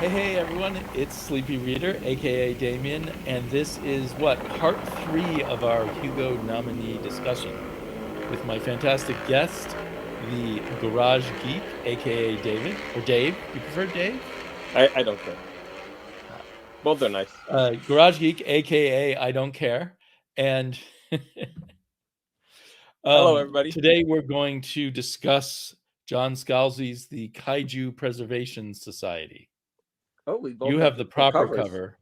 Hey everyone, it's Sleepy Reader, aka Damien, and this is part three of our Hugo nominee discussion with my fantastic guest, the Garage Geek, aka David, or Dave. Do you prefer Dave? I don't care. Both are nice. Garage Geek, aka I Don't Care. And Hello, everybody. today we're going to discuss John Scalzi's The Kaiju Preservation Society. Oh, we both You have the proper covers. cover.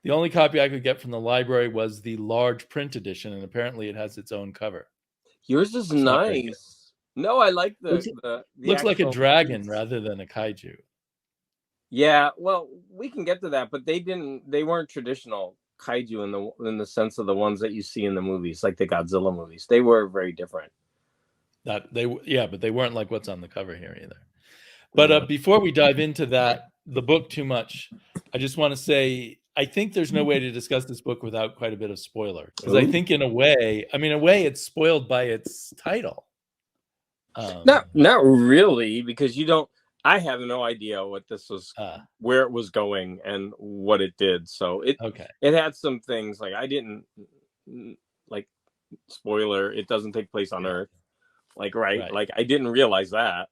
The only copy I could get from the library was the large print edition, and apparently it has its own cover. Yours is nice. No, I like the looks like a dragon rather than a kaiju. Yeah, well, we can get to that, but they weren't traditional kaiju in the sense of the ones that you see in the movies, like the Godzilla movies. They were very different. But they weren't like what's on the cover here either. But before we dive into the book too much, I just want to say I think there's no way to discuss this book without quite a bit of spoiler, because I think in a way it's spoiled by its title. Not really, because you don't. I have no idea what this was, where it was going, and what it did. So it had some things like I didn't like. Spoiler: it doesn't take place on Earth. Like like I didn't realize that.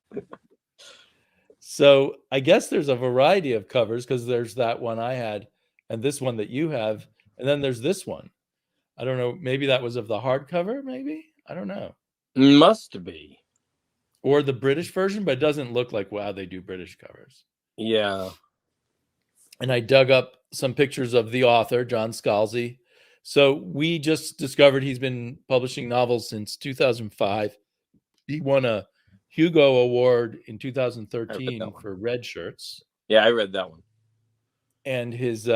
So I guess there's a variety of covers, because there's that one I had, and this one that you have, and then there's this one. I don't know. Maybe that was of the hardcover. Maybe, I don't know. Must be. Or the British version, but it doesn't look like how they do British covers. Yeah. And I dug up some pictures of the author, John Scalzi. So we just discovered he's been publishing novels since 2005. He won a Hugo Award in 2013 for Red Shirts. Yeah, I read that one. And his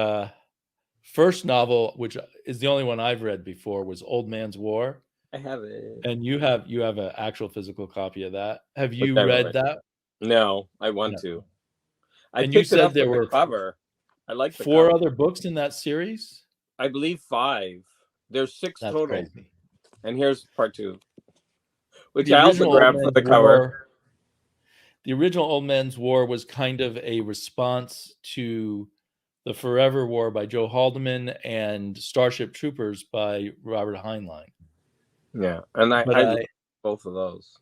first novel, which is the only one I've read before, was Old Man's War. I have it. And you have an actual physical copy of that. Have you read that? No, I want to. And you said there were cover. I like the 4 other books in that series? I believe 5. There's 6 total. Crazy. And here's part 2. Which I also grabbed for the cover. The original Old Man's War was kind of a response to The Forever War by Joe Haldeman and Starship Troopers by Robert Heinlein. Yeah, and I like both of those.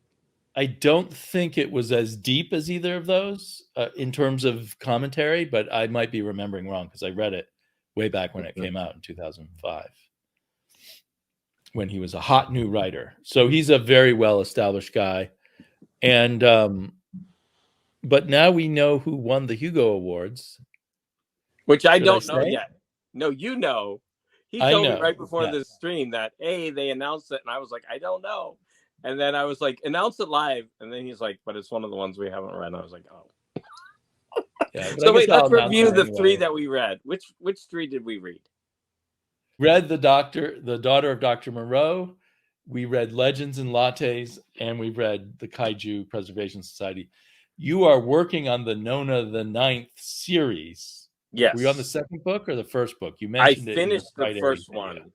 I don't think it was as deep as either of those in terms of commentary, but I might be remembering wrong, because I read it way back when it came out in 2005, when he was a hot new writer. So he's a very well-established guy. And but now we know who won the Hugo Awards. Which I don't know yet. No, you know. He told me right before this stream that, hey, they announced it. And I was like, I don't know. And then I was like, announce it live. And then he's like, but it's one of the ones we haven't read. And I was like, oh. Yeah, so wait, let's review the 3 that we read. Which 3 did we read? Read the Daughter of Dr. Moreau. We read Legends and Lattes, and we read the Kaiju Preservation Society. You are working on the Nona the Ninth series. Yes. Were you on the second book or the first book? You mentioned I finished the first one,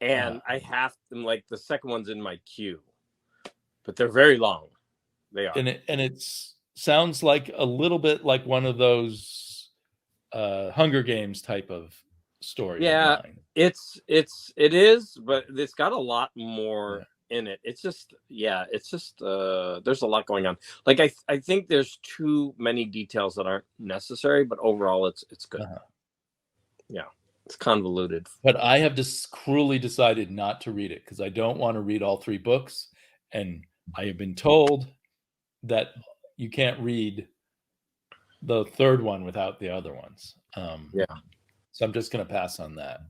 and I have them, like, the second one's in my queue, but they're very long. They are, and it sounds like a little bit like one of those Hunger Games type of story. Yeah, it is, but it's got a lot more in it. It's just there's a lot going on. Like I think there's too many details that aren't necessary, but overall it's good. Yeah, it's convoluted. But I have just cruelly decided not to read it, because I don't want to read all 3 books, and I have been told that you can't read the third one without the other ones. So I'm just going to pass on that.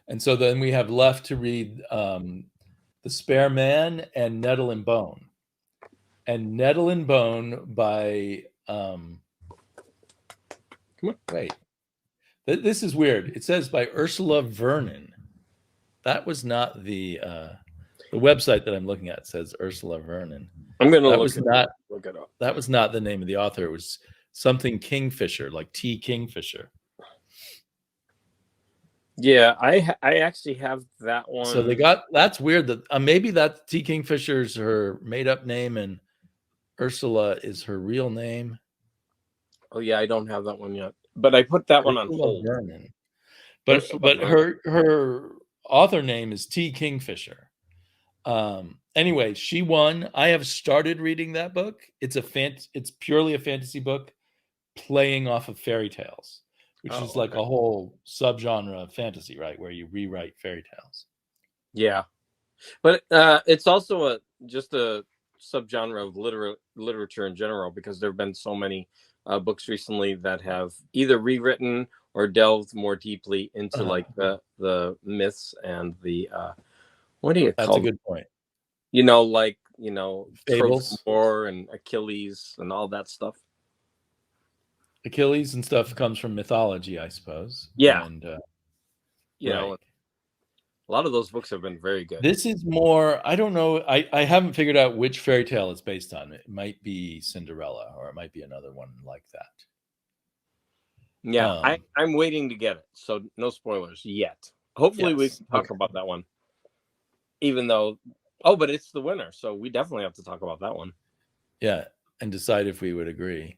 And so then we have left to read The Spare Man and Nettle and Bone. And Nettle and Bone by wait. This is weird. It says by Ursula Vernon. That was not the website that I'm looking at. Says Ursula Vernon. I'm going to look it up. That was not the name of the author. It was something Kingfisher, like T. Kingfisher. Yeah, I actually have that one. So that's weird that maybe that T. Kingfisher's her made up name and Ursula is her real name. Oh yeah, I don't have that one yet. but I put that one on hold. Vernon. But her author name is T. Kingfisher. Anyway, she won. I have started reading that book. It's purely a fantasy book playing off of fairy tales, which is like a whole subgenre of fantasy, right? Where you rewrite fairy tales. Yeah. But it's also just a subgenre of literature in general, because there have been so many books recently that have either rewritten or delved more deeply into like the myths and the what do you call? That's a good point. Fables, Trojan and Achilles and all that stuff. Achilles and stuff comes from mythology, I suppose. Yeah, and right. A lot of those books have been very good. This is more, I don't know, I haven't figured out which fairy tale it's based on. It might be Cinderella, or it might be another one like that. Yeah, I'm waiting to get it, so no spoilers yet. Hopefully we can talk about that one. Even though, but it's the winner, so we definitely have to talk about that one. Yeah, and decide if we would agree.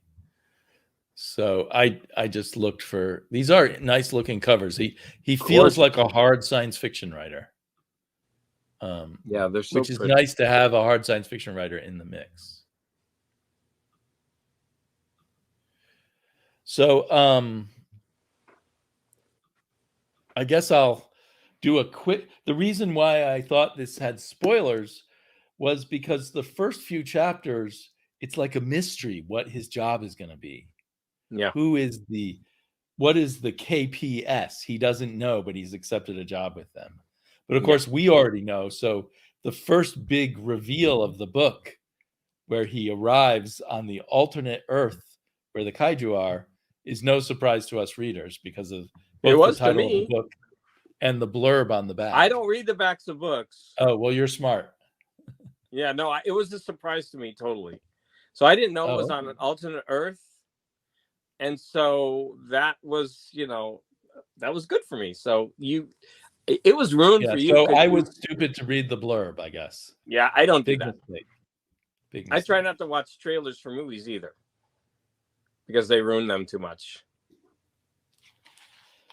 So I just looked for, these are nice looking covers. He feels like a hard science fiction writer. Yeah, they're so which is nice to have a hard science fiction writer in the mix. So I guess I'll do a quick, the reason why I thought this had spoilers was because the first few chapters, it's like a mystery what his job is going to be. Yeah. What is the KPS? He doesn't know, but he's accepted a job with them. But of course, we already know. So the first big reveal of the book, where he arrives on the alternate Earth where the Kaiju are, is no surprise to us readers because of both the title of the book and the blurb on the back. I don't read the backs of books. Oh, well, you're smart. Yeah, no, it was a surprise to me totally. So I didn't know it was on an alternate Earth. And so that was, that was good for me. So it was ruined for you. So I was stupid to read the blurb, I guess. Yeah, I don't do that. Big mistake. I try not to watch trailers for movies either, because they ruin them too much.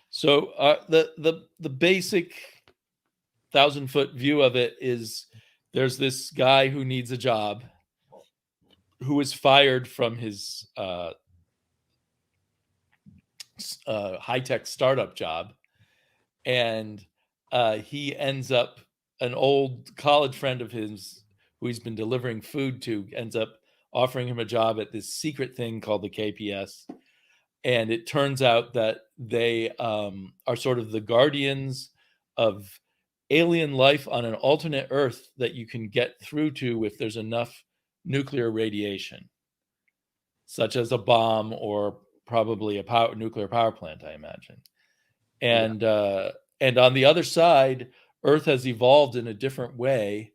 So the basic 1,000-foot view of it is, there's this guy who needs a job, who was fired from his high-tech startup job, and he ends up, an old college friend of his who he's been delivering food to ends up offering him a job at this secret thing called the KPS. And it turns out that they are sort of the guardians of alien life on an alternate Earth that you can get through to if there's enough nuclear radiation, such as a bomb or probably a nuclear power plant, I imagine. And and on the other side, Earth has evolved in a different way,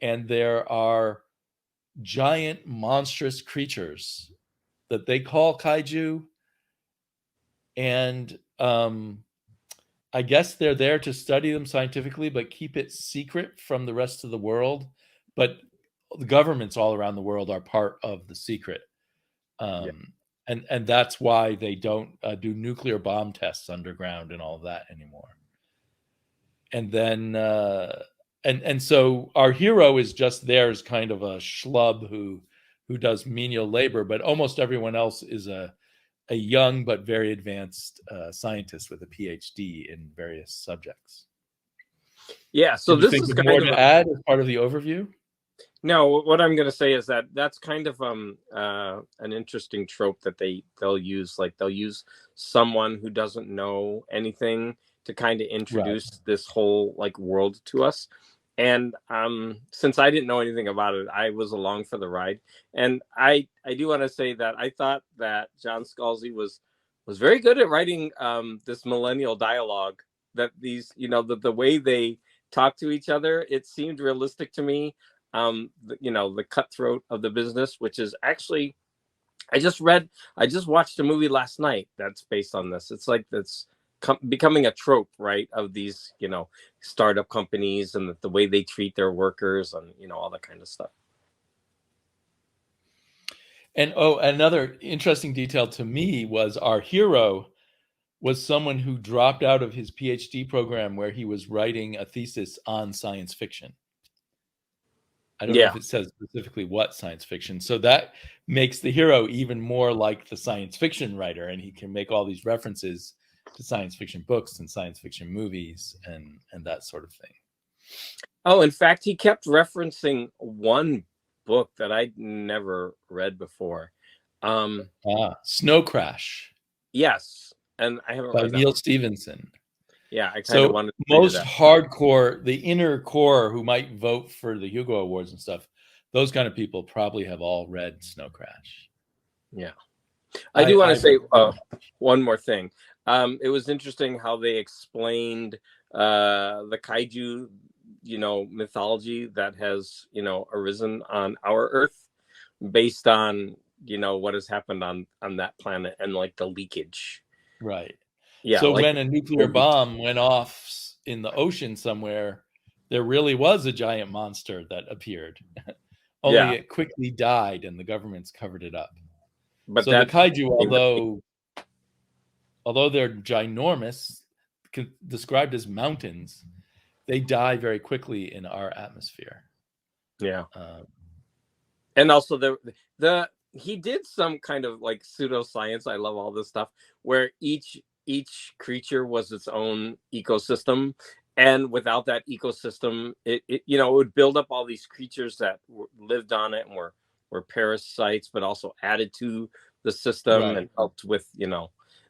and there are giant monstrous creatures that they call kaiju. And I guess they're there to study them scientifically, but keep it secret from the rest of the world. But the governments all around the world are part of the secret. And that's why they don't do nuclear bomb tests underground and all of that anymore. And then and so our hero is just there as kind of a schlub who does menial labor, but almost everyone else is a young but very advanced scientist with a PhD in various subjects. Yeah, so this is more to add as part of the overview. No, what I'm going to say is that that's kind of an interesting trope that they'll use. Like, they'll use someone who doesn't know anything to kind of introduce this whole like world to us. And since I didn't know anything about it, I was along for the ride. And I do want to say that I thought that John Scalzi was very good at writing this millennial dialogue. That these, the way they talk to each other, it seemed realistic to me. The cutthroat of the business, which is actually, I just watched a movie last night that's based on this. It's like that's becoming a trope, right, of these, startup companies and the way they treat their workers and, all that kind of stuff. And another interesting detail to me was our hero was someone who dropped out of his PhD program where he was writing a thesis on science fiction. I don't know if it says specifically what science fiction. So that makes the hero even more like the science fiction writer, and he can make all these references to science fiction books and science fiction movies and that sort of thing. Oh, in fact, he kept referencing one book that I'd never read before. Snow Crash. Yes, and I haven't by read that Neil one. Stephenson. Yeah, I kind of wanted to most hardcore, the inner core who might vote for the Hugo Awards and stuff, those kind of people probably have all read Snow Crash. Yeah. I do want to say one more thing. It was interesting how they explained the Kaiju, mythology that has, arisen on our Earth based on, what has happened on that planet and like the leakage. Right. Yeah. So when a nuclear bomb went off in the ocean somewhere, there really was a giant monster that appeared. Only it quickly died and the governments covered it up. But so the Kaiju, although they're ginormous, described as mountains, they die very quickly in our atmosphere. Yeah. And also he did some kind of like pseudoscience. I love all this stuff where each creature was its own ecosystem, and without that ecosystem, it would build up all these creatures that lived on it and were parasites, but also added to the system and helped with,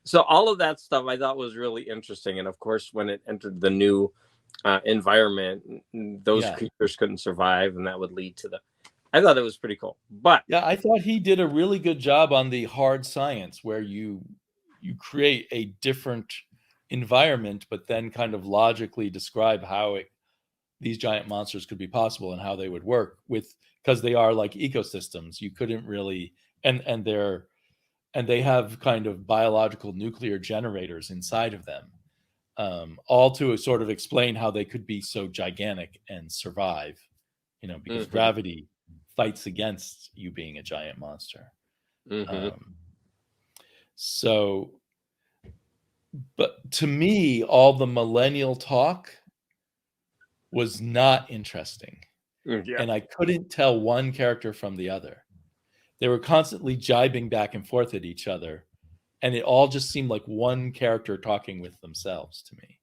so all of that stuff I thought was really interesting. And of course, when it entered the new environment, those creatures couldn't survive, and that would lead to I thought it was pretty cool. But yeah, I thought he did a really good job on the hard science where you create a different environment, but then kind of logically describe how these giant monsters could be possible and how they would work because they are like ecosystems. You couldn't really, and they have kind of biological nuclear generators inside of them, all to sort of explain how they could be so gigantic and survive, because gravity fights against you being a giant monster. So, but to me, all the millennial talk was not interesting. And I couldn't tell one character from the other. They were constantly jibing back and forth at each other. And it all just seemed like one character talking with themselves to me.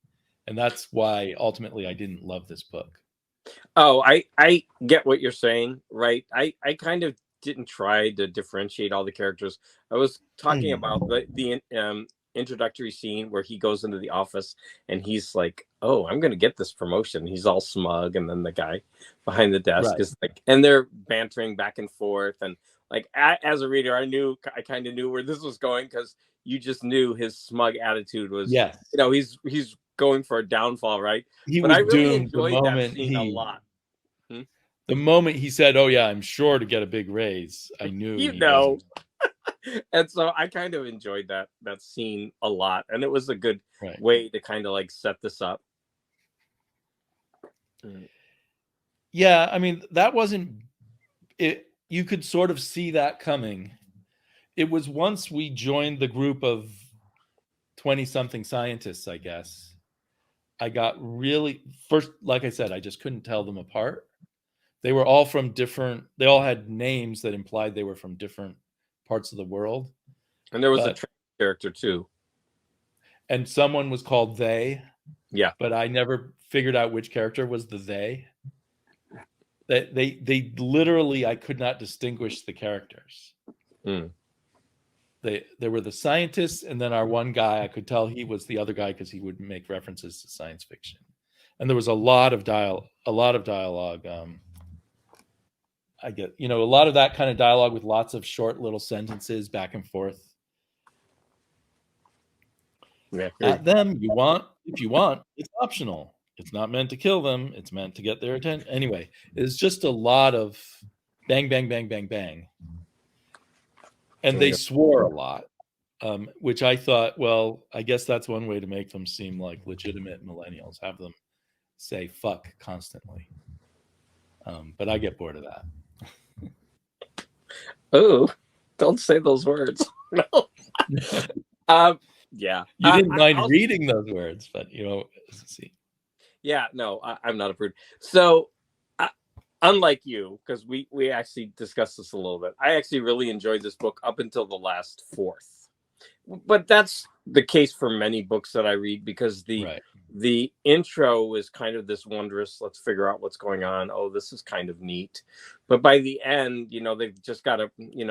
And that's why ultimately I didn't love this book. Oh, I get what you're saying, right? I kind of didn't try to differentiate all the characters. I was talking about the introductory scene where he goes into the office and he's like, "Oh, I'm going to get this promotion." He's all smug, and then the guy behind the desk is like, and they're bantering back and forth, and like as a reader, I kind of knew where this was going because you just knew his smug attitude was, he's going for a downfall, right? But I really enjoyed that scene a lot. The moment he said, "Oh yeah, I'm sure to get a big raise," I knew and so I kind of enjoyed that scene a lot, and it was a good way to kind of like set this up. Yeah, I mean, that wasn't it. You could sort of see that coming. It was once we joined the group of 20-something scientists, I guess, I got really first, like I said, I just couldn't tell them apart. They were all from they all had names that implied they were from different parts of the world. And there was a character too. And someone was called They. Yeah. But I never figured out which character was the They. They literally, I could not distinguish the characters. There were the scientists, and then our one guy, I could tell he was the other guy because he would make references to science fiction. And there was a lot of dialogue. I get, a lot of that kind of dialogue with lots of short little sentences back and forth. At them, if you want, it's optional. It's not meant to kill them. It's meant to get their attention. Anyway, it's just a lot of bang, bang, bang, bang, bang. And they swore a lot, which I thought, well, I guess that's one way to make them seem like legitimate millennials. Have them say fuck constantly. But I get bored of that. Oh, Don't say those words. No. Yeah. You didn't mind reading those words, but see. Yeah, no, I'm not a prude. So, unlike you, because we actually discussed this a little bit, I actually really enjoyed this book up until the last fourth. But that's the case for many books that I read, because the intro is kind of this wondrous, let's figure out what's going on. Oh, this is kind of neat. But by the end, they've just got to,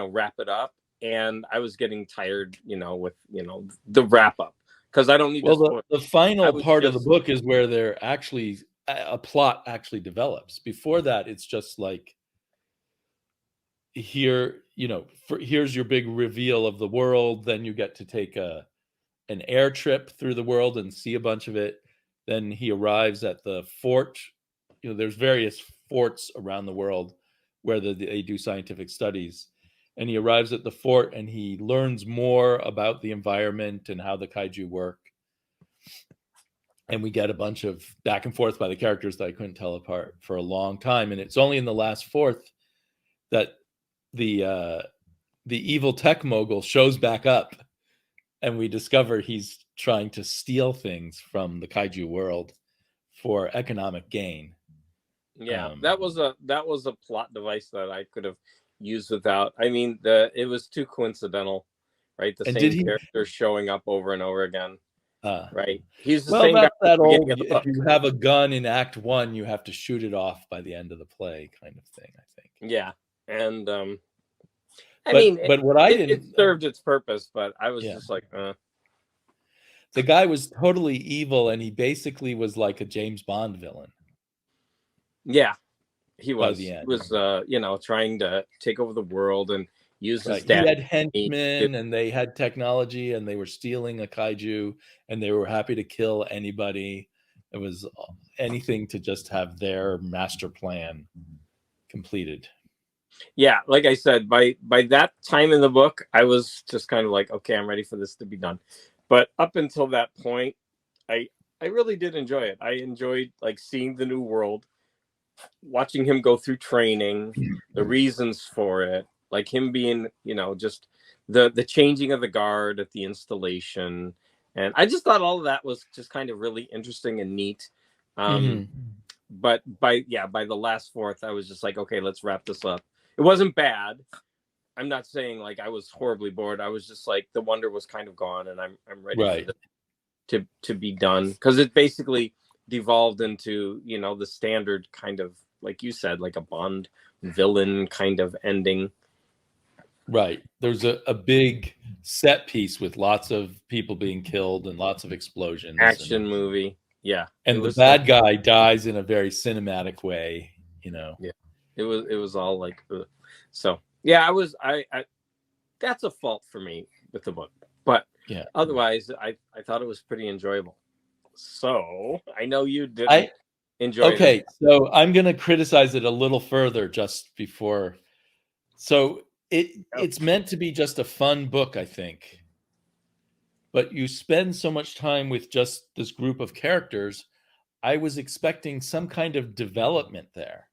wrap it up. And I was getting tired, with, the wrap up, because I don't need to. The final part of the book is where they're actually, a plot actually develops. Before that, it's just like, here, here's your big reveal of the world. Then you get to take an air trip through the world and see a bunch of it. Then he arrives at the fort. There's various forts around the world where they do scientific studies. And he arrives at the fort and he learns more about the environment and how the kaiju work. And we get a bunch of back and forth by the characters that I couldn't tell apart for a long time. And it's only in the last fourth that the evil tech mogul shows back up, and we discover he's trying to steal things from the kaiju world for economic gain. Yeah, that was a plot device that I could have used without. I mean, it was too coincidental, right? The same character showing up over and over again. Right. He's the same guy. If you have a gun in Act 1, you have to shoot it off by the end of the play, kind of thing, I think. Yeah. And it served its purpose, but I was just like, The guy was totally evil, and he basically was like a James Bond villain. Yeah, he was. He was, trying to take over the world and use his dad. He had henchmen, and they had technology, and they were stealing a kaiju, and they were happy to kill anybody. It was anything to just have their master plan completed. Yeah, like I said, by that time in the book, I was just kind of like, okay, I'm ready for this to be done. But up until that point, I really did enjoy it. I enjoyed like seeing the new world, watching him go through training, the reasons for it, like him being, just the changing of the guard at the installation. And I just thought all of that was just kind of really interesting and neat. But by the last fourth, I was just like, okay, let's wrap this up. It wasn't bad. I'm not saying like I was horribly bored. I was just like, the wonder was kind of gone, and I'm ready for this to be done, because it basically devolved into, the standard kind of, like you said, like a Bond villain kind of ending. Right. There's a big set piece with lots of people being killed and lots of explosions. Action movie. Yeah. And the bad guy dies in a very cinematic way, Yeah. It was all like, so yeah, I that's a fault for me with the book, but otherwise I thought it was pretty enjoyable. So I know you didn't enjoy it. Okay, so I'm going to criticize it a little further just before. So it's meant to be just a fun book, I think. But you spend so much time with just this group of characters, I was expecting some kind of development there.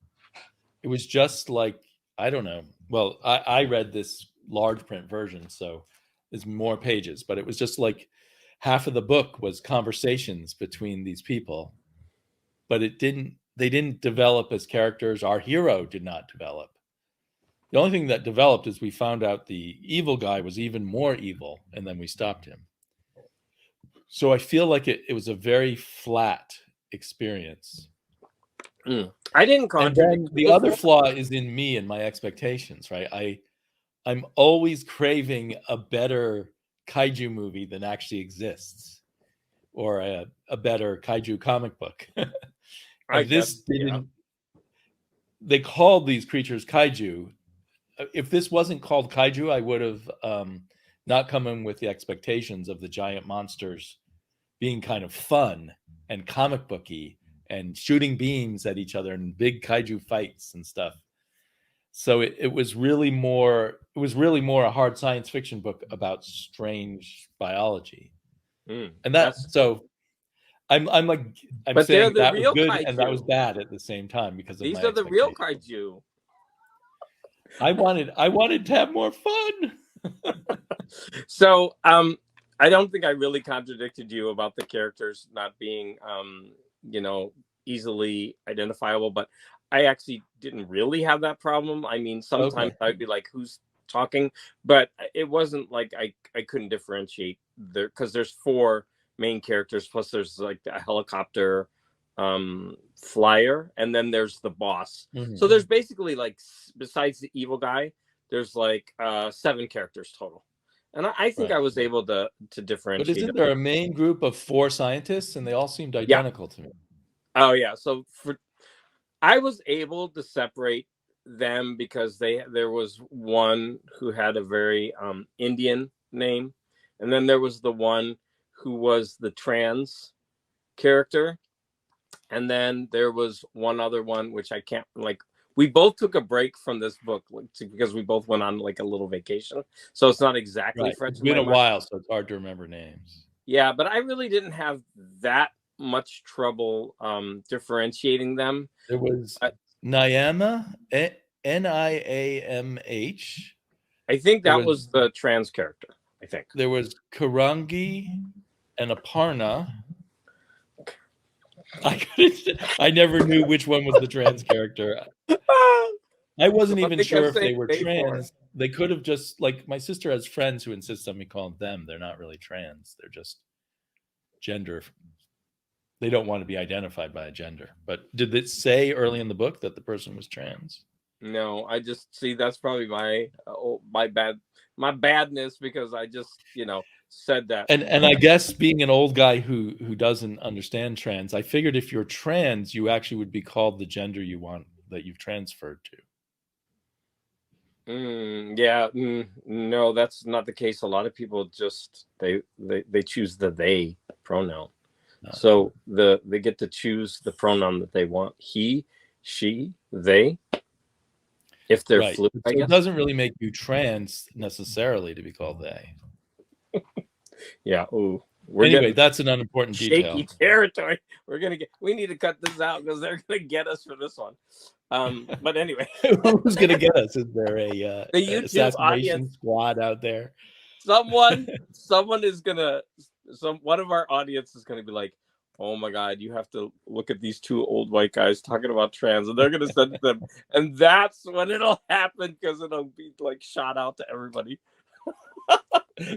It was just like, I don't know. Well, I read this large print version, so there's more pages, but it was just like half of the book was conversations between these people. But they didn't develop as characters. Our hero did not develop. The only thing that developed is we found out the evil guy was even more evil, and then we stopped him. So I feel like it was a very flat experience. I didn't contradict. The other flaw is in me and my expectations, right? I'm always craving a better kaiju movie than actually exists, or a better kaiju comic book. They called these creatures kaiju. If this wasn't called kaiju, I would have not come in with the expectations of the giant monsters being kind of fun and comic booky and shooting beams at each other and big kaiju fights and stuff. So it was really more a hard science fiction book about strange biology. And that's so I'm saying that was good kaiju. And that was bad at the same time because these are the real kaiju. I wanted to have more fun. So, I don't think I really contradicted you about the characters not being, easily identifiable, but I actually didn't really have that problem. I mean, sometimes I'd be like, who's talking? But it wasn't like I couldn't differentiate there, because there's 4 main characters, plus there's like a helicopter flyer, and then there's the boss. So there's basically, like, besides the evil guy, there's like 7 characters total. And I think I was able to differentiate. But isn't there a main group of 4 scientists, and they all seemed identical to me? Oh yeah. So I was able to separate them because there was one who had a very Indian name, and then there was the one who was the trans character, and then there was one other one which I can't, like, we both took a break from this book because we both went on like a little vacation, so it's not exactly fresh. It's been a while, so it's hard to remember names. Yeah, but I really didn't have that much trouble differentiating them. There was Niamh, Niamh. I think that was the trans character. I think there was Karangi and Aparna. I never knew which one was the trans character. I wasn't even sure if they were trans. They could have just, like, my sister has friends who insist on me calling them. They're not really trans. They're just gender. They don't want to be identified by a gender. But did it say early in the book that the person was trans? No, I just see that's probably my badness, because I just said that. And I guess being an old guy who doesn't understand trans, I figured if you're trans, you actually would be called the gender you want, that you've transferred to. No, that's not the case. A lot of people just they choose the they pronoun. So they get to choose the pronoun that they want. He, she, they. If they're fluid, so it doesn't really make you trans necessarily to be called they. Yeah. Ooh. Anyway, that's an unimportant detail. Shaky territory. We need to cut this out because they're gonna get us for this one. But anyway, who's gonna get us? Is there a the YouTube assassination audience squad out there? Someone is gonna. One of our audience is gonna be like, oh my God, you have to look at these 2 old white guys talking about trans, and they're gonna send them, and that's when it'll happen, because it'll be like shot out to everybody.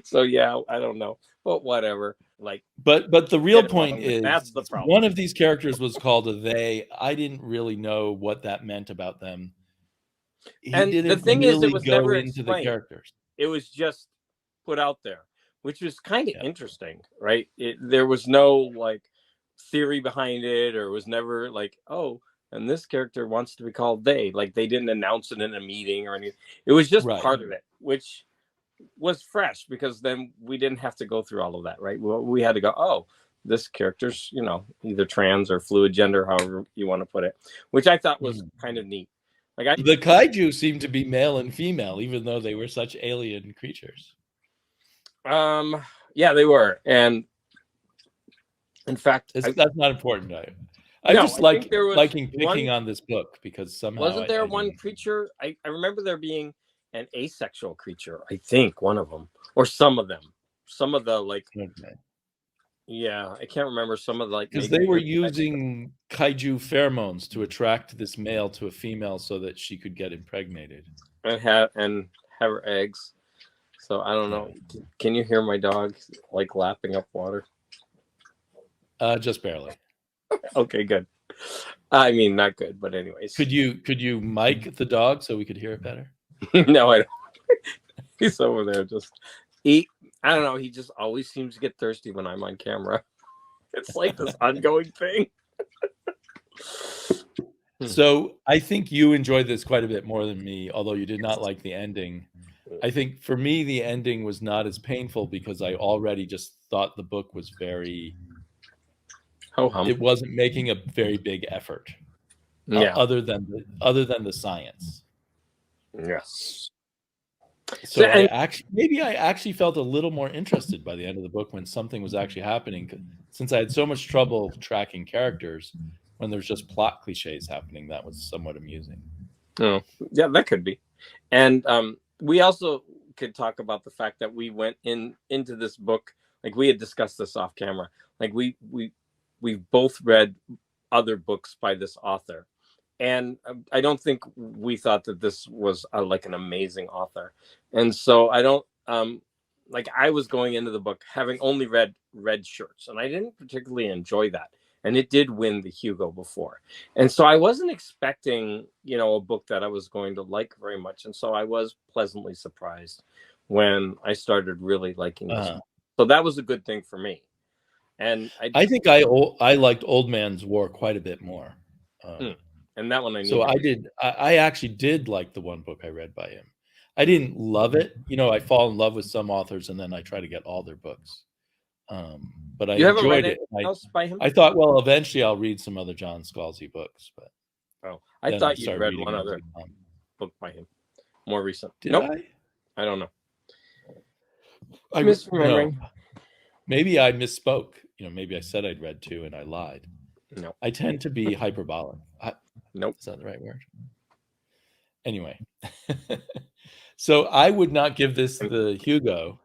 So yeah, I don't know, but whatever. Like, but the real point is, that's the problem. One of these characters was called a they. I didn't really know what that meant about them. And the thing is, it was never into the characters. It was just put out there, which was kind of interesting, right? There was no like theory behind it, or it was never like, oh, and this character wants to be called they. Like, they didn't announce it in a meeting or anything. It was just part of it, which was fresh, because then we didn't have to go through all of that, right? We had to go, oh, this character's either trans or fluid gender, however you want to put it, which I thought was kind of neat. Like, the kaiju seemed to be male and female, even though they were such alien creatures. Yeah, they were, and in fact, that's not important. I just liking picking on this book, because somehow wasn't there one creature? I remember there being an asexual creature. I think one of them, or some of them, some of the like. Okay. Yeah, I can't remember some of the, like, because they were using kaiju pheromones to attract this male to a female so that she could get impregnated and have her eggs. So I don't know. Can you hear my dog like lapping up water? Just barely. Okay, good. I mean, not good, but anyways. Could you mic the dog so we could hear it better? No, I don't. He's over there just I don't know. He just always seems to get thirsty when I'm on camera. It's like this ongoing thing. So I think you enjoyed this quite a bit more than me, although you did not like the ending. I think for me, the ending was not as painful because I already just thought the book was very... It wasn't making a very big effort. Other than the science. Yes. So I actually felt a little more interested by the end of the book when something was actually happening. Since I had so much trouble tracking characters, when there's just plot cliches happening, that was somewhat amusing. Oh, yeah, that could be. And we also could talk about the fact that we went into this book, like we had discussed this off camera, like we both read other books by this author, and I don't think we thought that this was like an amazing author, and so I don't like I was going into the book having only read Red Shirts, and I didn't particularly enjoy that. And it did win the Hugo before. And so I wasn't expecting, a book that I was going to like very much. And so I was pleasantly surprised when I started really liking this. So that was a good thing for me. And I think I liked Old Man's War quite a bit more. And that one I actually did like the one book I read by him. I didn't love it. I fall in love with some authors and then I try to get all their books. But I enjoyed it. I thought, well, eventually I'll read some other John Scalzi books. But I thought you read one other book by him, more recent. Nope. I don't know. I misremembering. Maybe I misspoke. Maybe I said I'd read 2 and I lied. No, I tend to be hyperbolic. Nope, is that the right word? Anyway, so I would not give this the Hugo.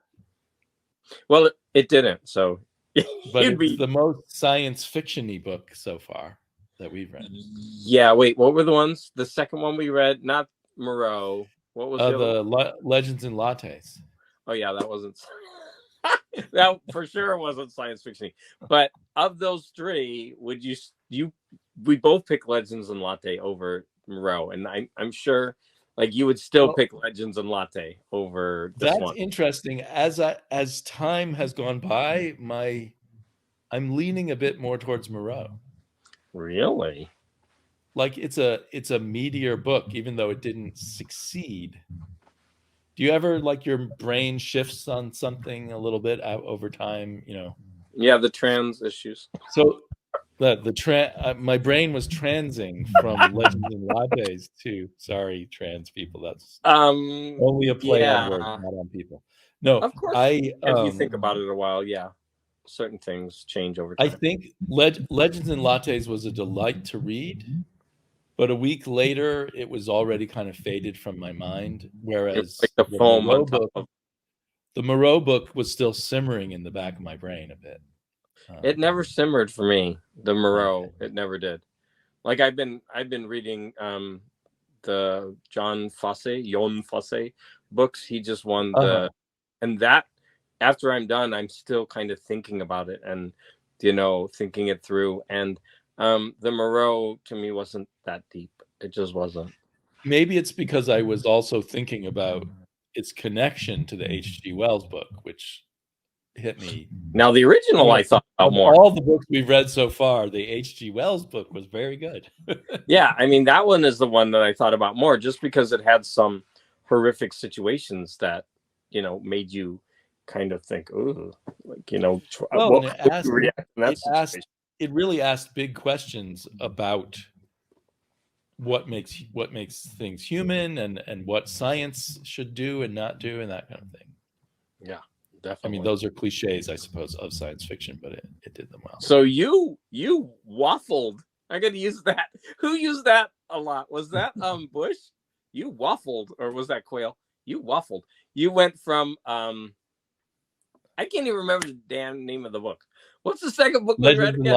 Well, it didn't. So, but it's the most science fiction-y book so far that we've read. Yeah. Wait. What were the ones? The second one we read, not Moreau. What was the Legends and Lattes? Oh yeah, that wasn't. That for sure wasn't science fiction. But of those 3, would we both pick Legends and Latte over Moreau, and I'm sure. Like you would still pick Legends and Latte over this one. That's interesting. As time has gone by, I'm leaning a bit more towards Moreau. Really? Like it's a meatier book, even though it didn't succeed. Do you ever like your brain shifts on something a little bit out over time? Yeah, the trans issues. So my brain was transing from Legends and Lattes to sorry trans people. That's only a play on words, not on people. No, of course. If you think about it a while, certain things change over time. I think Legends and Lattes was a delight to read, but a week later it was already kind of faded from my mind. Whereas like the foam the Moreau book was still simmering in the back of my brain a bit. It never simmered for me. The Moreau, it never did. Like I've been reading the John Fosse books. He just won and that after I'm done, I'm still kind of thinking about it and thinking it through. And the Moreau to me wasn't that deep. It just wasn't. Maybe it's because I was also thinking about its connection to the H.G. Wells book, which hit me. Now the original I thought about more. All the books we've read so far, the H.G. Wells book was very good. Yeah, I mean that one is the one that I thought about more, just because it had some horrific situations that made you kind of think, ooh, like it really asked big questions about what makes things human and what science should do and not do and that kind of thing. Yeah. Definitely. I mean, those are cliches, I suppose, of science fiction, but it did them well. So you waffled. I got to use that. Who used that a lot? Was that Bush? You waffled, or was that Quayle? You waffled. You went from I can't even remember the damn name of the book. What's the second book we read again?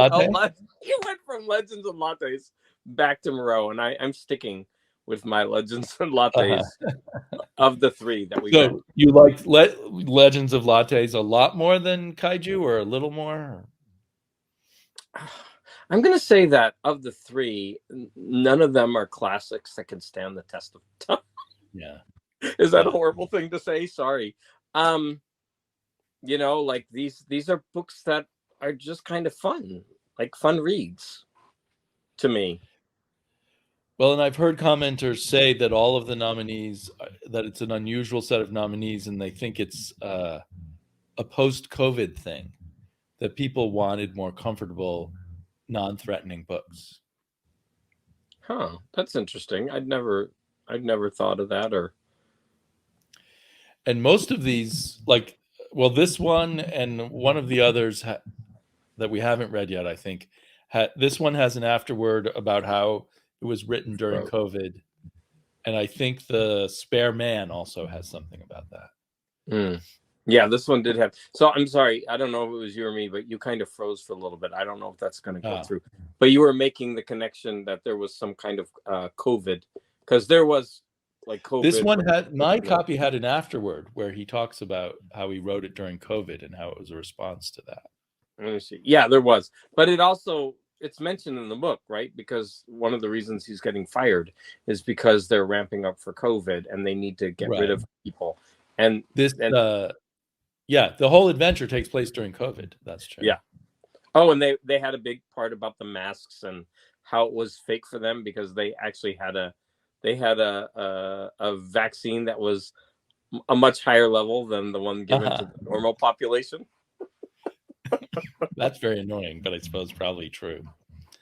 You went from Legends and Lattes back to Moreau, and I'm sticking with my Legends and Lattes of the 3 that we read. So you liked Legends of Lattes a lot more than Kaiju, or a little more? I'm going to say that of the 3, none of them are classics that can stand the test of time. Yeah. Is that a horrible thing to say? Sorry. Like these are books that are just kind of fun, like fun reads to me. Well, and I've heard commenters say that all of the nominees, that it's an unusual set of nominees, and they think it's a post-COVID thing, that people wanted more comfortable, non-threatening books. Huh, that's interesting. I'd never thought of that. And most of these, this one and one of the others that we haven't read yet, I think, this one has an afterword about how it was written during COVID, and I think the Spare Man also has something about that. Yeah, this one did have. So I'm sorry, I don't know if it was you or me, but you kind of froze for a little bit. I don't know if that's going to go through. But you were making the connection that there was some kind of COVID, because there was like COVID. This one my copy had an afterword where he talks about how he wrote it during COVID and how it was a response to that. Let me see. Yeah, there was, but it's mentioned in the book, right? Because one of the reasons he's getting fired is because they're ramping up for COVID and they need to get rid of people. And yeah, the whole adventure takes place during COVID. That's true. Yeah. Oh, and they had a big part about the masks and how it was fake for them because they actually had a vaccine that was a much higher level than the one given to the normal population. That's very annoying, but I suppose probably true.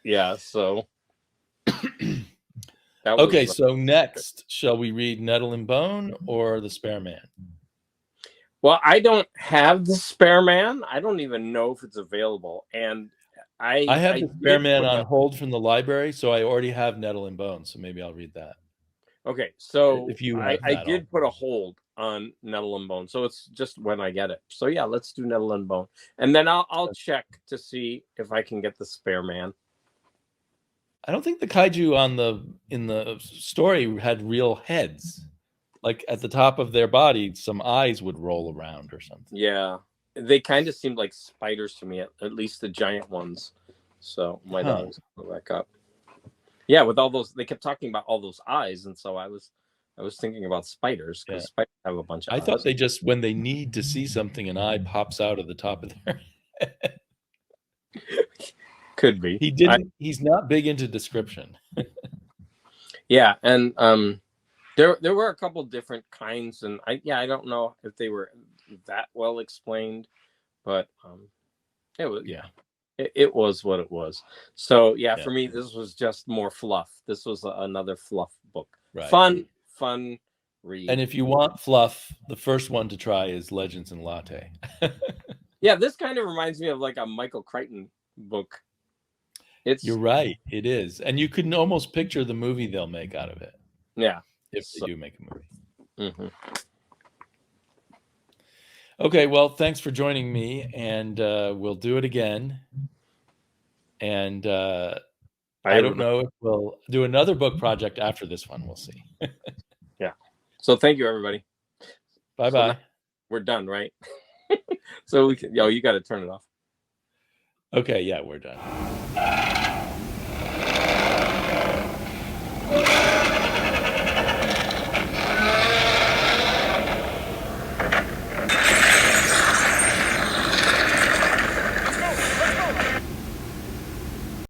Yeah. So. Okay, so next, shall we read Nettle and Bone or The Spare Man? Well, I don't have The Spare Man. I don't even know if it's available. And I have The Spare Man on hold from the library, so I already have Nettle and Bone, so maybe I'll read that. Okay, so if you I did put a hold on Nettle and Bone, so it's just when I get it. So yeah, let's do Nettle and Bone, and then I'll check to see if I can get The Spare Man. I don't think the kaiju in the story had real heads. Like at the top of their body, some eyes would roll around or something. Yeah, they kind of seemed like spiders to me, at least the giant ones. So my dog's go back up. Yeah, with all those, they kept talking about all those eyes, and so I was thinking about spiders because spiders have a bunch of eyes. I thought they just, when they need to see something, an eye pops out of the top of their head. Could be. He's not big into description. Yeah, and there were a couple different kinds, and I don't know if they were that well explained, but it was it was what it was. So for me, this was just more fluff. This was another fluff book. Right. Fun read. And if you want fluff, the first one to try is Legends and Latte. Yeah, this kind of reminds me of like a Michael Crichton book. You're right, it is, and you can almost picture the movie they'll make out of it. Yeah, if they do make a movie. Mm-hmm. Okay, well, thanks for joining me, and we'll do it again. And I don't know if we'll do another book project after this one. We'll see. Yeah. So thank you, everybody. Bye-bye. So we're done, right? So we can. You got to turn it off. Okay, yeah, we're done.